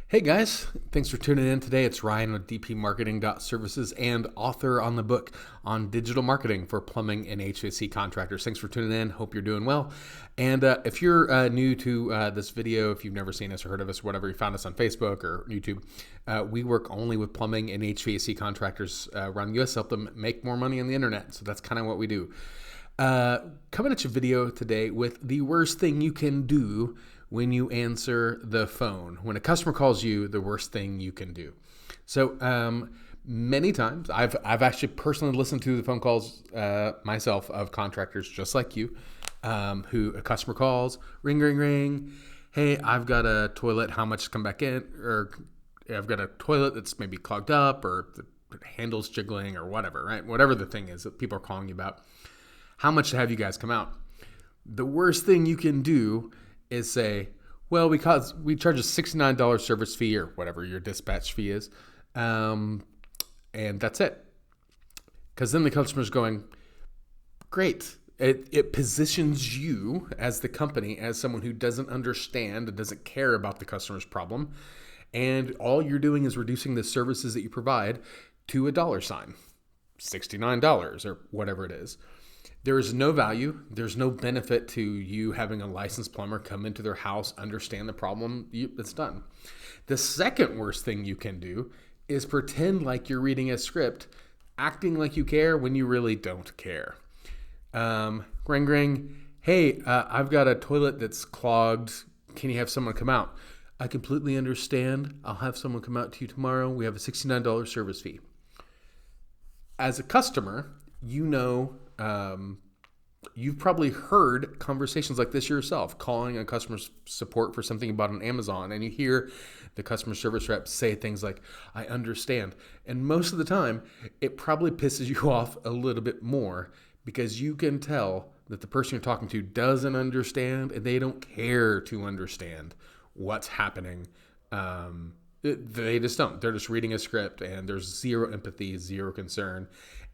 Hey guys, thanks for tuning in today. It's Ryan with DP Marketing.Services and author on the book on digital marketing for plumbing and HVAC contractors. Thanks for tuning in. Hope you're doing well. And if you're new to this video, if you've never seen us or heard of us or whatever, you found us on Facebook or YouTube, we work only with plumbing and HVAC contractors around the US, help them make more money on the internet. So that's kind of what we do. Coming at your video today with the worst thing you can do when you answer the phone. When a customer calls you, the worst thing you can do. So many times, I've actually personally listened to the phone calls myself of contractors just like you, who a customer calls, ring, ring, ring. Hey, I've got a toilet. How much to come back in? Or I've got a toilet that's maybe clogged up, or the handle's jiggling, or whatever, right? Whatever the thing is that people are calling you about. How much to have you guys come out? The worst thing you can do is say, well, because we charge a $69 service fee or whatever your dispatch fee is, and that's it. Because then the customer's going, great. It positions you as the company as someone who doesn't understand and doesn't care about the customer's problem, and all you're doing is reducing the services that you provide to a dollar sign, $69 or whatever it is. There is no value. There's no benefit to you having a licensed plumber come into their house, understand the problem. It's done. The second worst thing you can do is pretend like you're reading a script, acting like you care when you really don't care. Ring, ring. Hey, I've got a toilet that's clogged. Can you have someone come out? I completely understand. I'll have someone come out to you tomorrow. We have a $69 service fee. As a customer, you know, you've probably heard conversations like this yourself, calling a customer support for something about on Amazon, and you hear the customer service rep say things like, I understand. And most of the time, it probably pisses you off a little bit more because you can tell that the person you're talking to doesn't understand and they don't care to understand what's happening. They just don't. They're just reading a script and there's zero empathy, zero concern.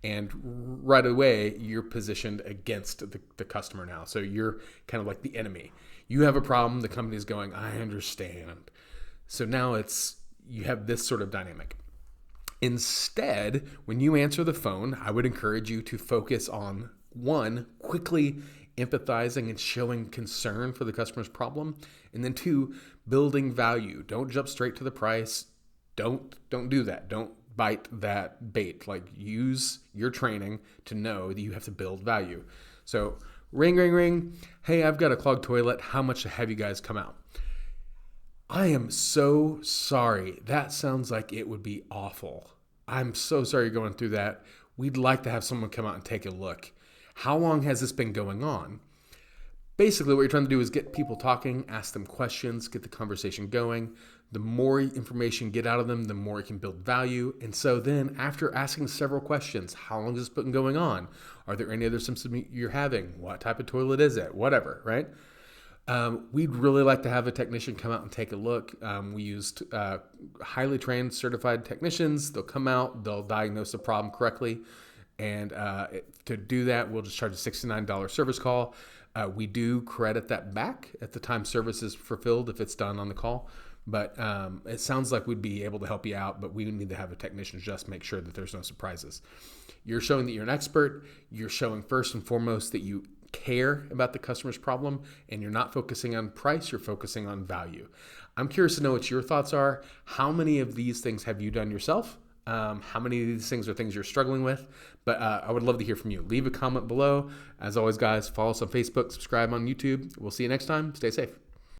And right away, you're positioned against the customer now. So you're kind of like the enemy. You have a problem. The company's going, I understand. So now you have this sort of dynamic. Instead, when you answer the phone, I would encourage you to focus on, one, quickly empathizing and showing concern for the customer's problem. And then two, building value. Don't jump straight to the price. Don't do that. Don't bite that bait. Like, use your training to know that you have to build value. So ring, ring, ring. Hey, I've got a clogged toilet. How much to have you guys come out? I am so sorry. That sounds like it would be awful. I'm so sorry you're going through that. We'd like to have someone come out and take a look. How long has this been going on? Basically, what you're trying to do is get people talking, ask them questions, get the conversation going. The more information you get out of them, the more it can build value. And so then after asking several questions, how long has this been going on? Are there any other symptoms you're having? What type of toilet is it? Whatever, right? We'd really like to have a technician come out and take a look. We used highly trained, certified technicians. They'll come out, they'll diagnose the problem correctly. And to do that, we'll just charge a $69 service call. We do credit that back at the time service is fulfilled if it's done on the call. But it sounds like we'd be able to help you out, but we need to have a technician just make sure that there's no surprises. You're showing that you're an expert. You're showing first and foremost that you care about the customer's problem, and you're not focusing on price, you're focusing on value. I'm curious to know what your thoughts are. How many of these things have you done yourself? How many of these things are things you're struggling with? But I would love to hear from you. Leave a comment below. As always, guys, follow us on Facebook, subscribe on YouTube. We'll see you next time. Stay safe.